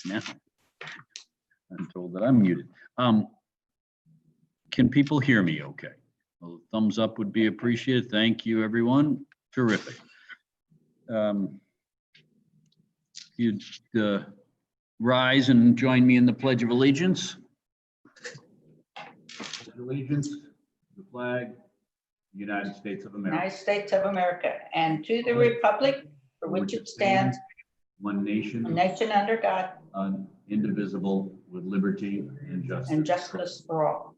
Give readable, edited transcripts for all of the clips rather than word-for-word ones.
Now I'm told that I'm muted. Can people hear me okay? A thumbs up would be appreciated. Thank you, everyone. Terrific. You'd rise and join me in the Pledge of Allegiance. Pledge of Allegiance to the flag, United States of America. United States of America, and to the republic for which it stands, one nation, a nation under God, indivisible, with liberty and justice for all.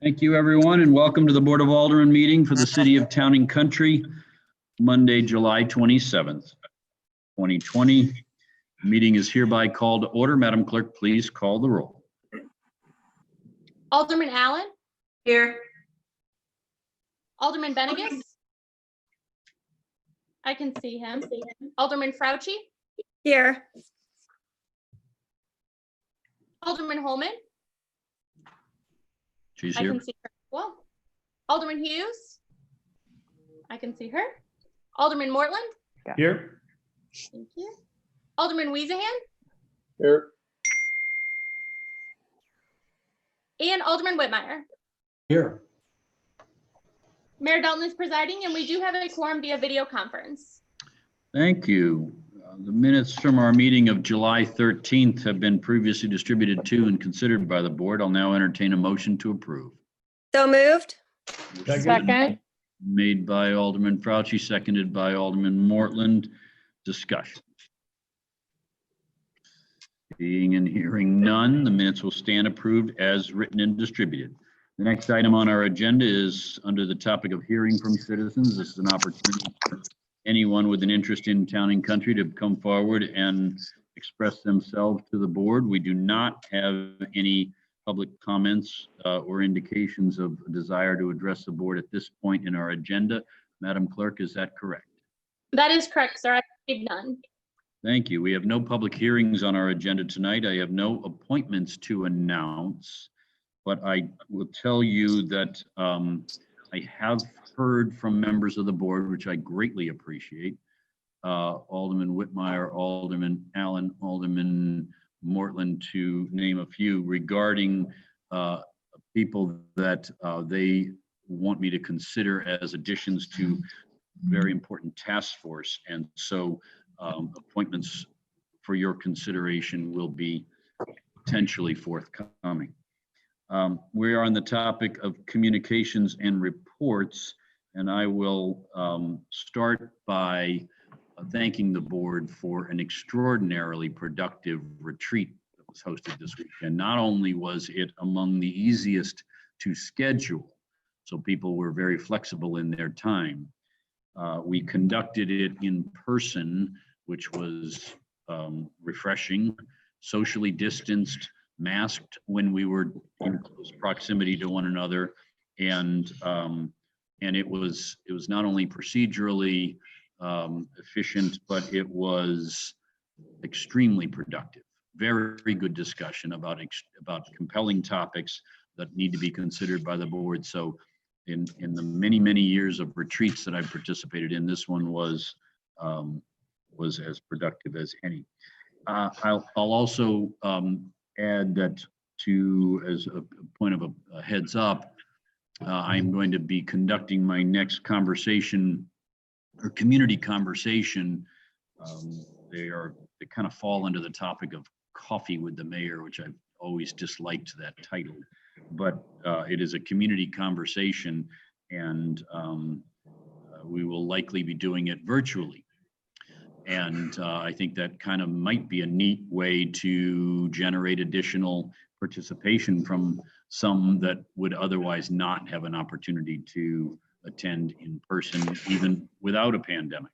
Thank you, everyone, and welcome to the Board of Aldermen meeting for the City of Town and Country, Monday, July 27th, 2020. Meeting is hereby called to order. Madam Clerk, please call the roll. Alderman Allen, Here. Alderman Benegas. I can see him. Alderman Fauci, Here. Alderman Holman. She's I here. can see her as well. Alderman Hughes. I can see her. Alderman Mortland. Here. Thank you. Alderman Wiesahan Here. and Alderman Whitmire. Here. Mayor Dalton is presiding, and we do have a quorum via video conference. Thank you. The minutes from our meeting of July 13th have been previously distributed to and considered by the board. I'll now entertain a motion to approve. So moved. Second. Made by Alderman Fauci, seconded by Alderman Mortland. Discussion. Seeing and hearing none, the minutes will stand approved as written and distributed. The next item on our agenda is under the topic of hearing from citizens. This is an opportunity for anyone with an interest in Town and Country to come forward and express themselves to the board. We do not have any public comments or indications of a desire to address the board at this point in our agenda. Madam Clerk, is that correct? That is correct, sir. I received none. Thank you. We have no public hearings on our agenda tonight. I have no appointments to announce, but I will tell you that I have heard from members of the board, which I greatly appreciate. Alderman Whitmire, Alderman Allen, Alderman Mortland, to name a few, regarding people that they want me to consider as additions to very important task force. And so appointments for your consideration will be potentially forthcoming. We are on the topic of communications and reports, and I will start by thanking the board for an extraordinarily productive retreat that was hosted this weekend. Not only was it among the easiest to schedule, so people were very flexible in their time. We conducted it in person, which was refreshing, socially distanced, masked when we were in close proximity to one another, and it was not only procedurally efficient, but it was extremely productive. Very good discussion about compelling topics that need to be considered by the board. So in the many years of retreats that I've participated in, this one was as productive as any. I'll also add that, as a point of a heads up, I'm going to be conducting my next conversation or community conversation. They kind of fall under the topic of coffee with the mayor, which I've always disliked that title, but it is a community conversation, and we will likely be doing it virtually. And I think that kind of might be a neat way to generate additional participation from some that would otherwise not have an opportunity to attend in person, even without a pandemic.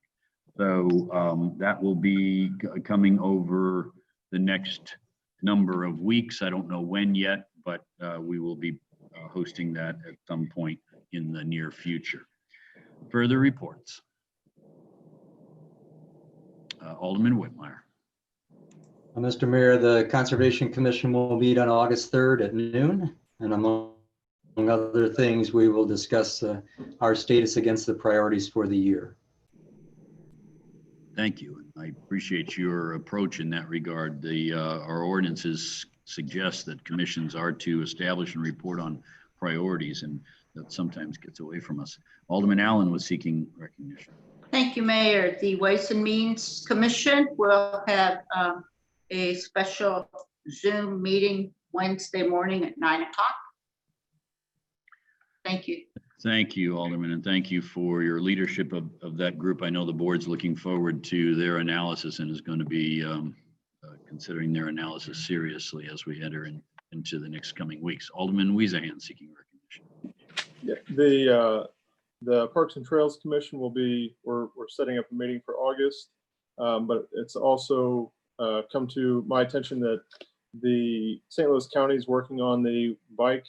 So that will be coming over the next number of weeks. I don't know when yet, but we will be hosting that at some point in the near future. Further reports. Alderman Whitmire. Mr. Mayor, the Conservation Commission will meet on August 3rd at noon, and among other things, we will discuss our status against the priorities for the year. Thank you. I appreciate your approach in that regard. Our ordinances suggest that commissions are to establish and report on priorities, and that sometimes gets away from us. Alderman Allen was seeking recognition. Thank you, Mayor. The Ways and Means Commission will have a special Zoom meeting Wednesday morning at 9 o'clock. Thank you. Thank you, Alderman, and thank you for your leadership of that group. I know the board's looking forward to their analysis and is going to be considering their analysis seriously as we enter into the next coming weeks. Alderman Weezahan seeking recognition. Yeah, the Parks and Trails Commission will be, we're setting up a meeting for August, but it's also come to my attention that the St. Louis County is working on the bike,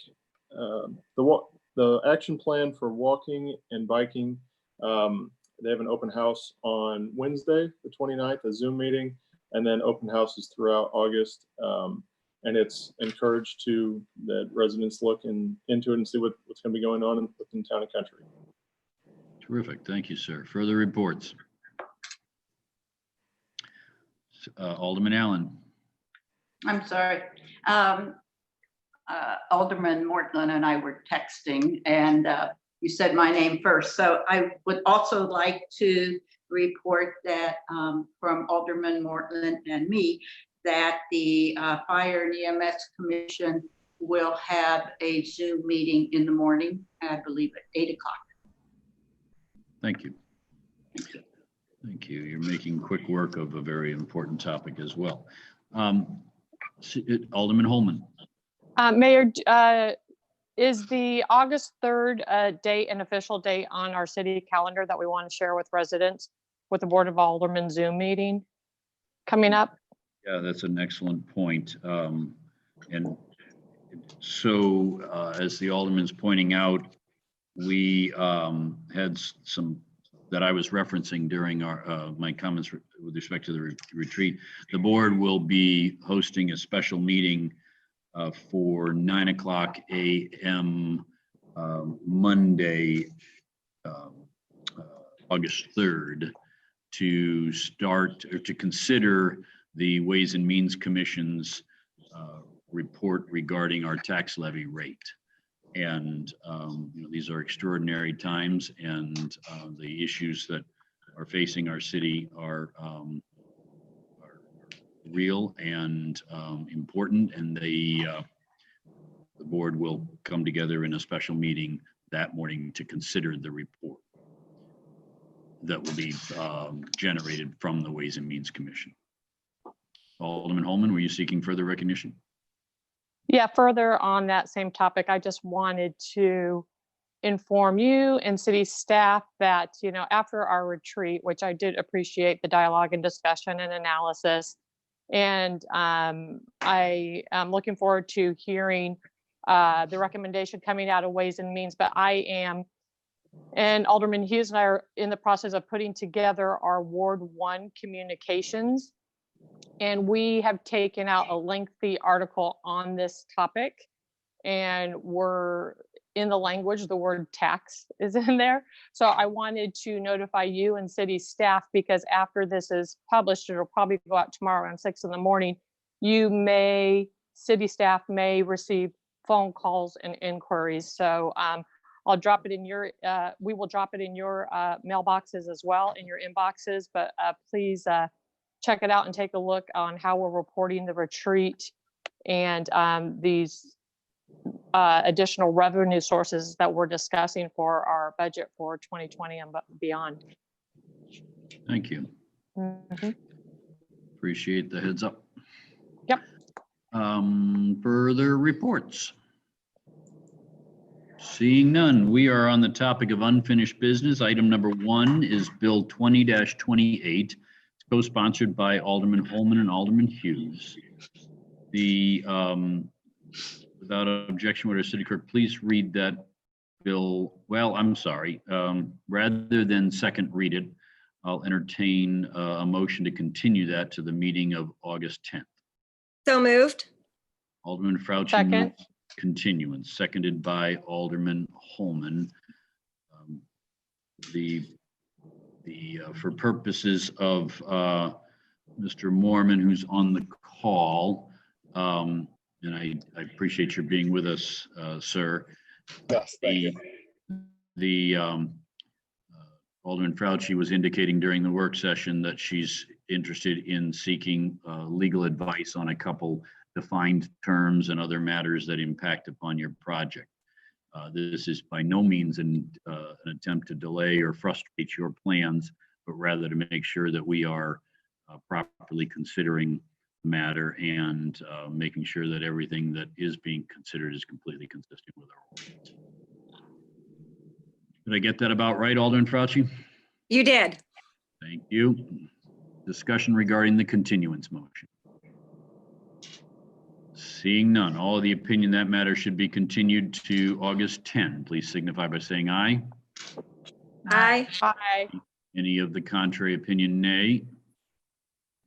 the action plan for walking and biking. They have an open house on Wednesday, the 29th, a Zoom meeting, and then open houses throughout August. And it's encouraged that residents look into it and see what's going to be going on within town and country. Terrific. Thank you, sir. Further reports. Alderman Allen. I'm sorry. Alderman Mortland and I were texting, and you said my name first. So I would also like to report that from Alderman Mortland and me, that the Fire and EMS Commission will have a Zoom meeting in the morning, I believe at 8 o'clock. Thank you. Thank you. You're making quick work of a very important topic as well. Alderman Holman. Mayor, is the August 3rd date an official date on our city calendar that we want to share with residents with the Board of Aldermen Zoom meeting coming up? Yeah, that's an excellent point. And so as the Alderman's pointing out, we had some that I was referencing during my comments with respect to the retreat. The board will be hosting a special meeting for 9 o'clock a.m. Monday, August 3rd, to start or to consider the Ways and Means Commission's report regarding our tax levy rate. And these are extraordinary times, and the issues that are facing our city are real and important, and the board will come together in a special meeting that morning to consider the report that will be generated from the Ways and Means Commission. Alderman Holman, were you seeking further recognition? Yeah, further on that same topic, I just wanted to inform you and city staff that, after our retreat, which I did appreciate the dialogue and discussion and analysis, and I am looking forward to hearing the recommendation coming out of Ways and Means, but and Alderman Hughes and I are in the process of putting together our Ward 1 communications. And we have taken out a lengthy article on this topic, and we're in the language, the word tax is in there. So I wanted to notify you and city staff, because after this is published, it'll probably go out tomorrow around 6 in the morning. City staff may receive phone calls and inquiries. So I'll drop it in we will drop it in your mailboxes as well, in your inboxes, but please check it out and take a look on how we're reporting the retreat and these additional revenue sources that we're discussing for our budget for 2020 and beyond. Thank you. Mm-hmm. Appreciate the heads up. Yep. Further reports. Seeing none, we are on the topic of unfinished business. Item number 1 is Bill 20-28. Co-sponsored by Alderman Holman and Alderman Hughes. Without objection, would our city clerk please read that bill? Well, I'm sorry. Rather than second read it, I'll entertain a motion to continue that to the meeting of August 10th. So moved. Alderman Fauci Second. moves continuance, seconded by Alderman Holman. The for purposes of Mr. Mormon, who's on the call, and I appreciate your being with us, sir. Yes, thank you. The Alderman Fauci was indicating during the work session that she's interested in seeking legal advice on a couple defined terms and other matters that impact upon your project. This is by no means an attempt to delay or frustrate your plans, but rather to make sure that we are properly considering the matter and making sure that everything that is being considered is completely consistent with our ordinance. Did I get that about right, Alderman Fauci? You did. Thank you. Discussion regarding the continuance motion. Seeing none, all of the opinion that matter should be continued to August 10. Please signify by saying aye. Aye. Aye. Any of the contrary opinion, nay.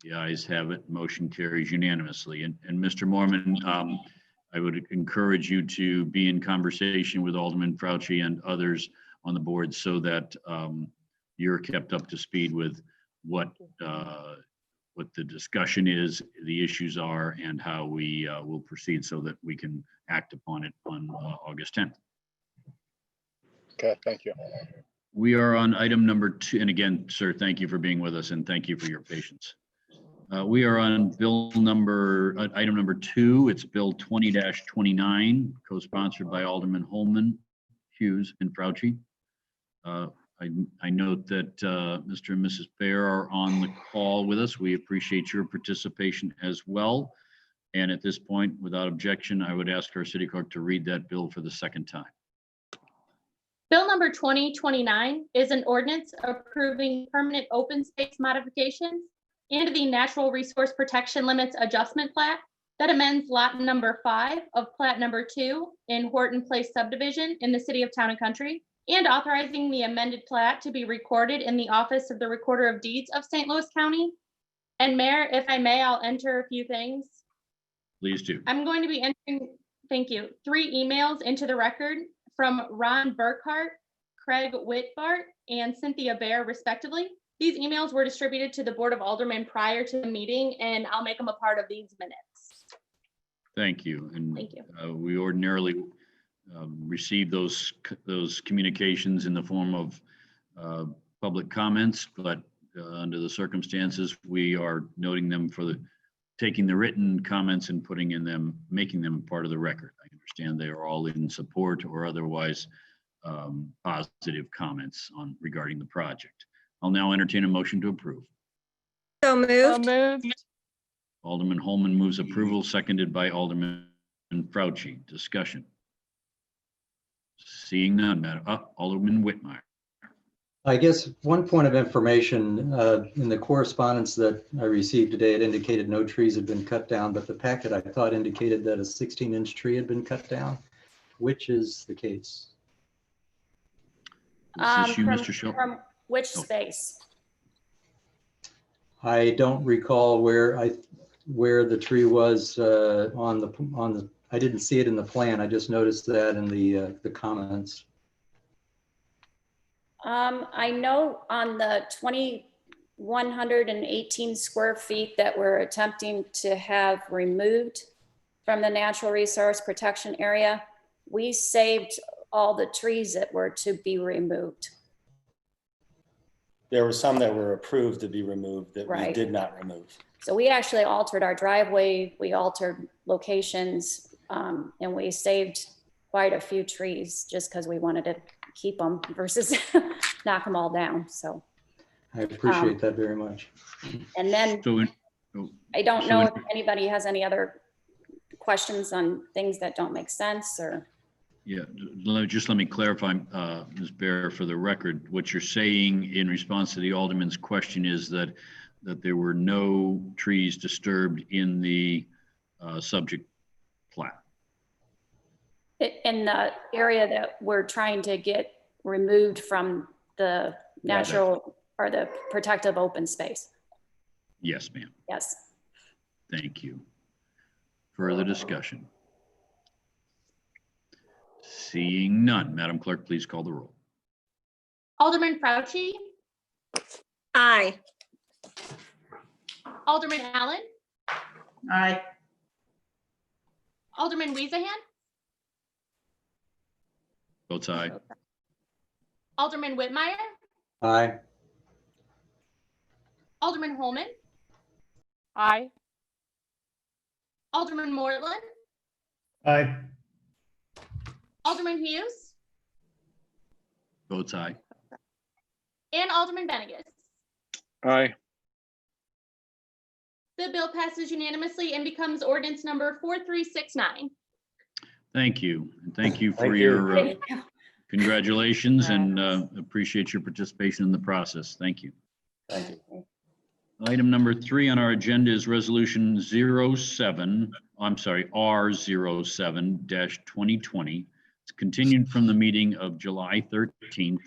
The ayes have it. Motion carries unanimously. And Mr. Mormon, I would encourage you to be in conversation with Alderman Fauci and others on the board so that you're kept up to speed with what the discussion is, the issues are, and how we will proceed so that we can act upon it on August 10th. Okay, thank you. We are on item number 2. And again, sir, thank you for being with us and thank you for your patience. We are on item number 2. It's Bill 20-29, co-sponsored by Alderman Holman, Hughes, and Fauci. I note that Mr. and Mrs. Baer are on the call with us. We appreciate your participation as well. And at this point, without objection, I would ask our city clerk to read that bill for the second time. Bill number 2029 is an ordinance approving permanent open space modifications and the Natural Resource Protection Limits Adjustment Plat that amends lot number 5 of plat number 2 in Horton Place subdivision in the city of Town and Country, and authorizing the amended plat to be recorded in the Office of the Recorder of Deeds of St. Louis County. And Mayor, if I may, I'll enter a few things. Please do. I'm going to be entering, thank you, 3 emails into the record from Ron Burkhart, Craig Whitbart, and Cynthia Baer, respectively. These emails were distributed to the Board of Aldermen prior to the meeting, and I'll make them a part of these minutes. Thank you. And Thank you. We ordinarily receive those communications in the form of public comments, but under the circumstances, we are noting them for taking the written comments and making them part of the record. I understand they are all in support or otherwise positive comments regarding the project. I'll now entertain a motion to approve. So So moved. moved. Alderman Holman moves approval, seconded by Alderman Fauci. Discussion. Seeing none, Alderman Whitmire. I guess one point of information, in the correspondence that I received today, it indicated no trees had been cut down, but the packet I thought indicated that a 16-inch tree had been cut down. Which is the case? Is this you, Mr. Schultz? From which Oh. space? I don't recall where the tree was on the. I didn't see it in the plan. I just noticed that in the comments. I know on the 2,118 square feet that we're attempting to have removed from the natural resource protection area, we saved all the trees that were to be removed. There were some that were approved to be removed that we Right. did not remove. So we actually altered our driveway, we altered locations, and we saved quite a few trees just because we wanted to keep them versus knock them all down. So, I appreciate that very much. and then So, I don't so know in- if anybody has any other questions on things that don't make sense or. yeah, let me clarify, Ms. Baer, for the record. What you're saying in response to the Alderman's question is that there were no trees disturbed in the subject plat. In the area that we're trying to get removed from the natural or the protective open space. Yes, ma'am. Yes. Thank you. Further discussion. Seeing none, Madam Clerk, please call the roll. Alderman Fauci, Aye. Alderman Allen, Aye. Alderman Weezahan, Votes aye. Alderman Whitmire, Aye. Alderman Holman, Aye. Alderman Mortland, Aye. Alderman Hughes, Votes aye. and Alderman Bennegus. Aye. The bill passes unanimously and becomes ordinance number 4369. Thank you. And thank you for Thank you. your congratulations and appreciate your participation in the process. Thank you. Thank you. Item number 3 on our agenda is resolution R07-2020. It's continued from the meeting of July 13th,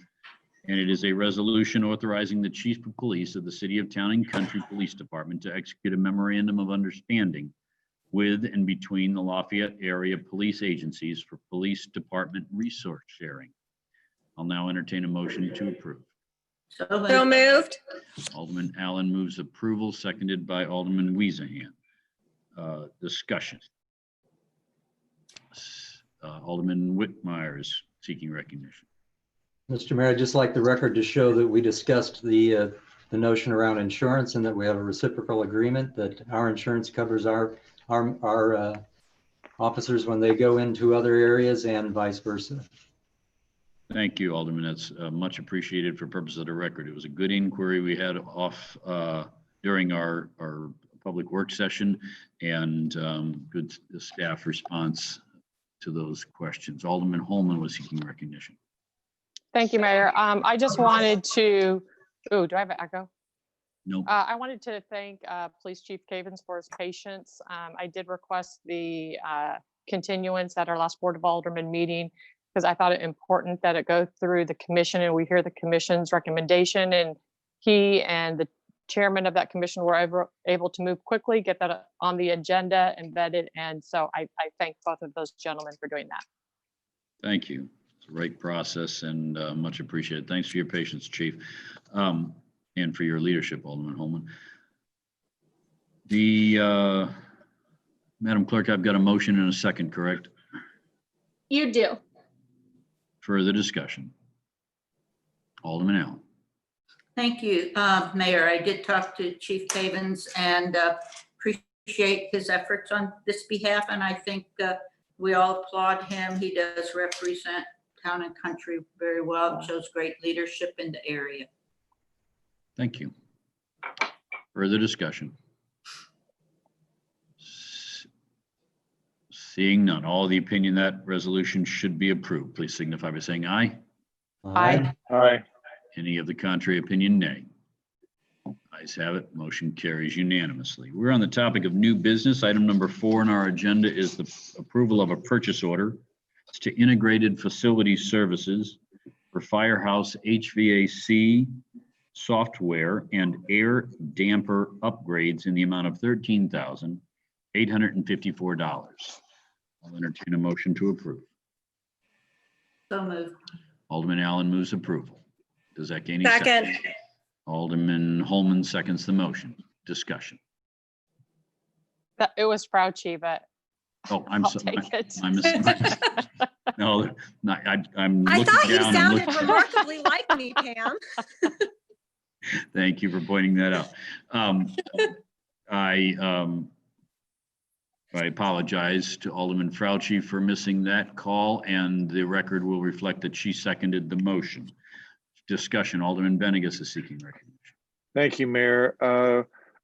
and it is a resolution authorizing the Chief of Police of the City of Town and Country Police Department to execute a memorandum of understanding with and between the Lafayette area police agencies for police department resource sharing. I'll now entertain a motion to approve. So So moved. moved. Alderman Allen moves approval, seconded by Alderman Weezahan. Discussion. Alderman Whitmire is seeking recognition. Mr. Mayor, I'd just like the record to show that we discussed the notion around insurance and that we have a reciprocal agreement that our insurance covers our officers when they go into other areas and vice versa. Thank you, Alderman. That's much appreciated for purpose of the record. It was a good inquiry we had off during our public work session and good staff response to those questions. Alderman Holman was seeking recognition. Thank you, Mayor. I just wanted to, do I have an echo? Nope. I wanted to thank Police Chief Cavens for his patience. I did request the continuance at our last Board of Aldermen meeting because I thought it important that it go through the commission and we hear the commission's recommendation, and he and the chairman of that commission were able to move quickly, get that on the agenda and vetted. And so I thank both of those gentlemen for doing that. Thank you. It's the right process and much appreciated. Thanks for your patience, Chief, and for your leadership, Alderman Holman. Madam Clerk, I've got a motion and a second, correct? You do. Further discussion. Alderman Allen. Thank you, Mayor. I did talk to Chief Cavens and appreciate his efforts on this behalf. And I think we all applaud him. He does represent Town and Country very well, shows great leadership in the area. Thank you. Further discussion. Seeing none, all the opinion that resolution should be approved, please signify by saying aye. Aye. Aye. Any of the contrary opinion, nay. Ayes have it, motion carries unanimously. We're on the topic of new business. Item number 4 on our agenda is the approval of a purchase order to Integrated Facility Services for Firehouse HVAC software and air damper upgrades in the amount of $13,854. I'll entertain a motion to approve. So moved. Alderman Allen moves approval. Does that gain a Second. Alderman Holman seconds the motion. Discussion. It was Fauci, but Oh, I'm I'll sorry. take it. No, I'm I looking thought you down. I'm sounded looking- remarkably like me, Pam. Thank you for pointing that out. I apologize to Alderman Fauci for missing that call, and the record will reflect that she seconded the motion. Discussion. Alderman Bennegus is seeking recognition. Thank you, Mayor.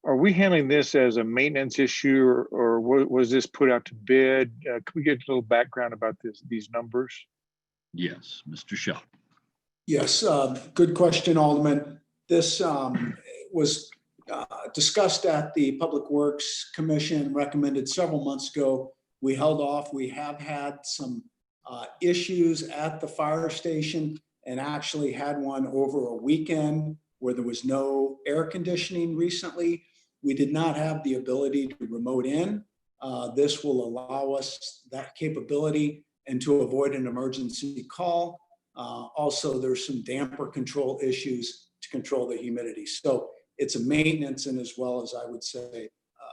Are we handling this as a maintenance issue or was this put out to bid? Can we get a little background about these numbers? Yes, Mr. Shaw. Yes, good question, Alderman. This was discussed at the Public Works Commission, recommended several months ago. We held off. We have had some issues at the fire station and actually had one over a weekend where there was no air conditioning recently. We did not have the ability to remote in. This will allow us that capability and to avoid an emergency call. Also, there's some damper control issues to control the humidity. So it's a maintenance and as well as, I would say,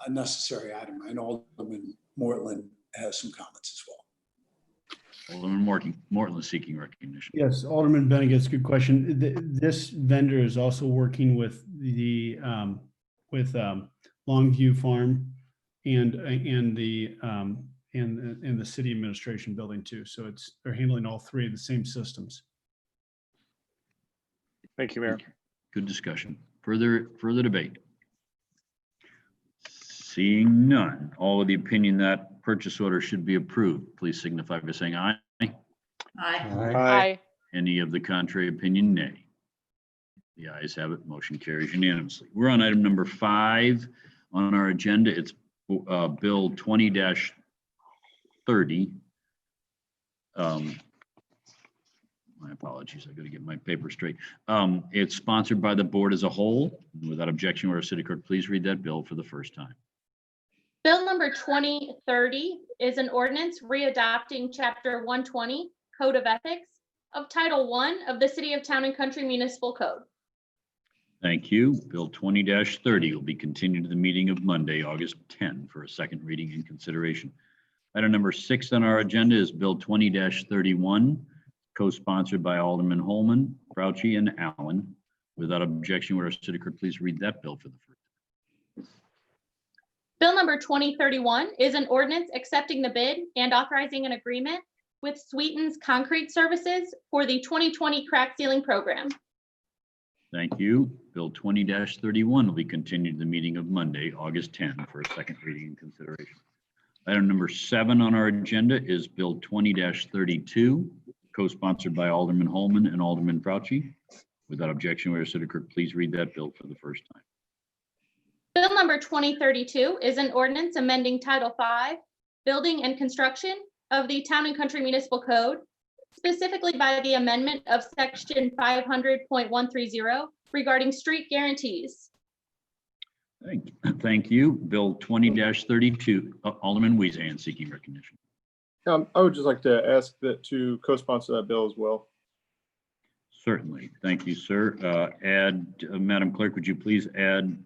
a necessary item. I know Alderman Mortland has some comments as well. Alderman Mortland seeking recognition. Yes, Alderman Bennegatt's good question. This vendor is also working with the Longview Farm and the city administration building too. So they're handling all three of the same systems. Thank you, Mayor. Good discussion. Further debate. Seeing none, all of the opinion that purchase order should be approved, please signify by saying aye. Aye. Aye. Aye. Any of the contrary opinion, nay. The ayes have it. Motion carries unanimously. We're on item number 5 on our agenda. It's Bill 20-30. My apologies. I got to get my paper straight. It's sponsored by the board as a whole. Without objection, will our city clerk please read that bill for the first time? Bill number 2030 is an ordinance readopting Chapter 120, Code of Ethics, of Title I of the City of Town and Country Municipal Code. Thank you. Bill 20-30 will be continued to the meeting of Monday, August 10 for a second reading and consideration. Item number 6 on our agenda is Bill 20-31, co-sponsored by Alderman Holman, Fauci, and Allen. Without objection, would our city clerk please read that bill for the first time? Bill number 2031 is an ordinance accepting the bid and authorizing an agreement with Sweetens Concrete Services for the 2020 crack sealing program. Thank you. Bill 20-31 will be continued to the meeting of Monday, August 10 for a second reading and consideration. Item number 7 on our agenda is Bill 20-32, co-sponsored by Alderman Holman and Alderman Fauci. Without objection, would our city clerk please read that bill for the first time? Bill number 2032 is an ordinance amending Title V, Building and Construction of the Town and Country Municipal Code, specifically by the amendment of Section 500.130 regarding street guarantees. Thank you. Bill 20-32, Alderman Weezand seeking recognition. I would just like to ask that to co-sponsor that bill as well. Certainly. Thank you, sir. Madam Clerk, would you please add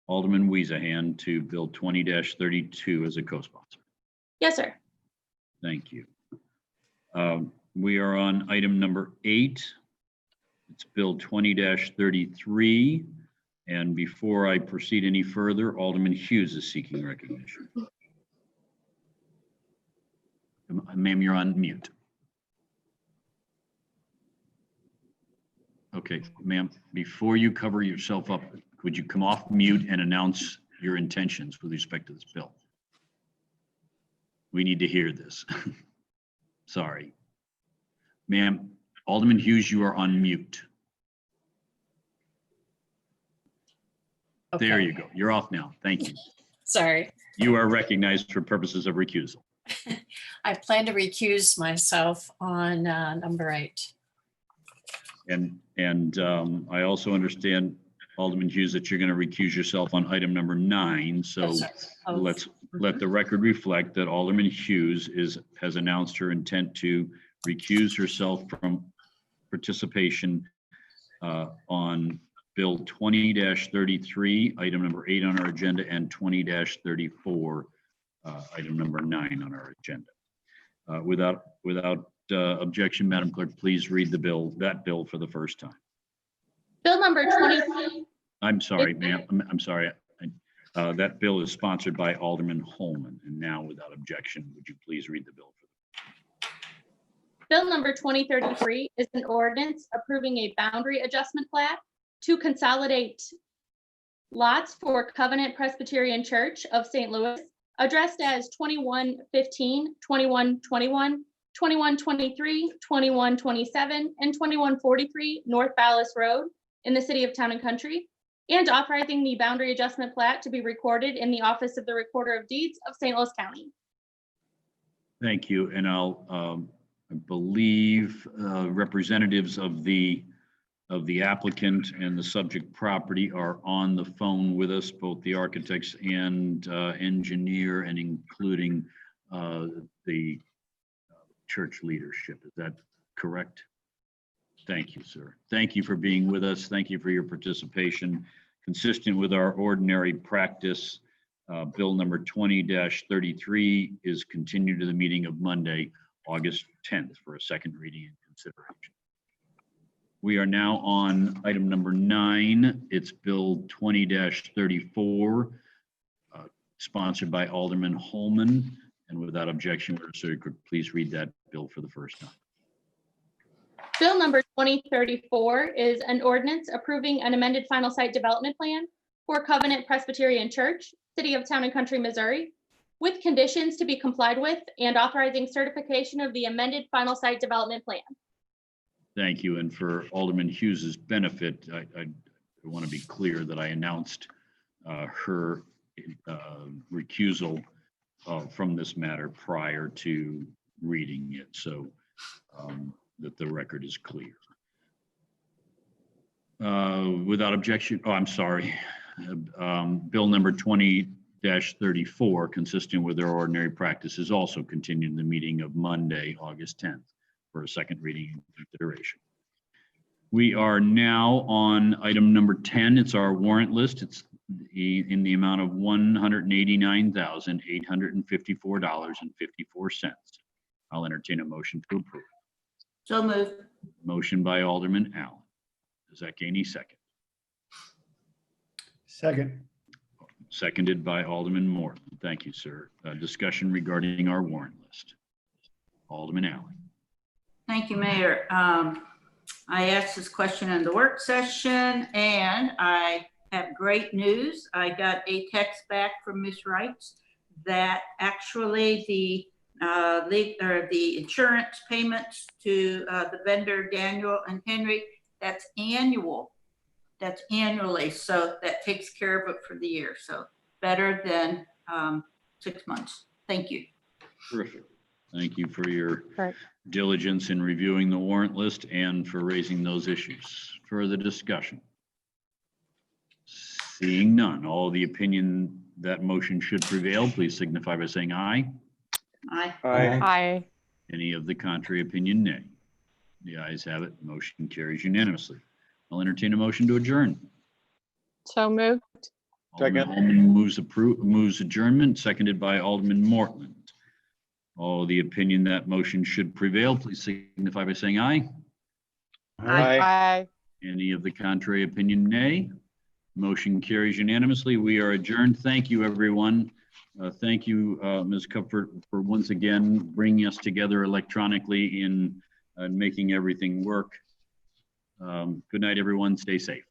Alderman Weezand to Bill 20-32 as a co-sponsor? Yes, sir. Thank you. We are on item number 8. It's Bill 20-33. And before I proceed any further, Alderman Hughes is seeking recognition. Ma'am, you're on mute. Okay, ma'am, before you cover yourself up, would you come off mute and announce your intentions with respect to this bill? We need to hear this. Sorry. Ma'am, Alderman Hughes, you are on mute. Okay. There you go. You're off now. Thank you. Sorry. You are recognized for purposes of recusal. I plan to recuse myself on number 8. And I also understand, Alderman Hughes, that you're going to recuse yourself on item number 9. So Yes, sir. let's let the record reflect that Alderman Hughes has announced her intent to recuse herself from participation on Bill 20-33, item number 8 on our agenda, and 20-34, item number 9 on our agenda. Without objection, Madam Clerk, please read that bill for the first time. Bill number 20. I'm sorry, ma'am. I'm sorry. That bill is sponsored by Alderman Holman. And now, without objection, would you please read the bill for Bill number 2033 is an ordinance approving a boundary adjustment plat to consolidate lots for Covenant Presbyterian Church of St. Louis, addressed as 2115, 2121, 2123, 2127, and 2143 North Ballas Road in the city of Town and Country, and authorizing the boundary adjustment plat to be recorded in the Office of the Recorder of Deeds of St. Louis County. Thank you. And I believe representatives of the applicant and the subject property are on the phone with us, both the architects and engineer, and including the church leadership. Is that correct? Thank you, sir. Thank you for being with us. Thank you for your participation. Consistent with our ordinary practice, Bill number 20-33 is continued to the meeting of Monday, August 10th for a second reading and consideration. We are now on item number 9. It's Bill 20-34, sponsored by Alderman Holman. And without objection, Secretary, could please read that bill for the first time. Bill number 2034 is an ordinance approving an amended final site development plan for Covenant Presbyterian Church, City of Town and Country, Missouri, with conditions to be complied with and authorizing certification of the amended final site development plan. Thank you. And for Alderman Hughes's benefit, I want to be clear that I announced her recusal from this matter prior to reading it, so that the record is clear. Without objection, oh, I'm sorry. Bill number 20-34, consistent with our ordinary practice, is also continued in the meeting of Monday, August 10th for a second reading and consideration. We are now on item number 10. It's our warrant list. It's in the amount of $189,854.54. I'll entertain a motion to approve. So moved. Motion by Alderman Allen. Zach Gainey, second. Second. Seconded by Alderman Morton. Thank you, sir. Discussion regarding our warrant list. Alderman Allen. Thank you, Mayor. I asked this question in the work session and I have great news. I got a text back from Ms. Wright that actually the insurance payments to the vendor Daniel and Henry, that's annual. That's annually, so that takes care of it for the year. So better than 6 months. Thank you. Terrific. Thank you for your diligence in reviewing the warrant list and for raising those issues. Further discussion? Seeing none, all the opinion that motion should prevail, please signify by saying aye. Aye. Aye. Any of the contrary opinion, nay. The ayes have it. Motion carries unanimously. I'll entertain a motion to adjourn. So moved. Alderman Holman moves adjournment, seconded by Alderman Mortland. All the opinion that motion should prevail, please signify by saying aye. Aye. Any of the contrary opinion, nay. Motion carries unanimously. We are adjourned. Thank you, everyone. Thank you, Ms. Comfort, for once again bringing us together electronically in making everything work. Good night, everyone. Stay safe.